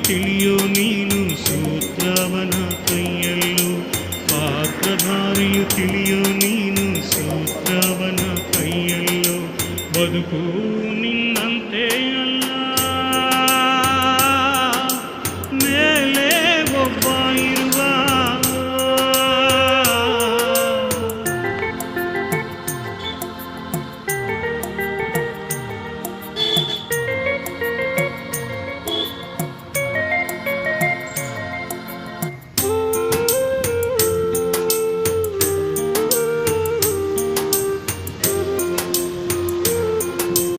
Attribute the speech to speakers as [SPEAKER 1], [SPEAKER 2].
[SPEAKER 1] ತಿಳಿಯೋ ನೀನು ಸೂತ್ರವನ ಕೈಯಲ್ಲೂ ಪಾತ್ರಧಾರಿಯು ತಿಳಿಯೋ ನೀನು ಸೂತ್ರವನ ಕೈಯಲ್ಲೋ ಬದುಕು ನಿನ್ನಂತೆ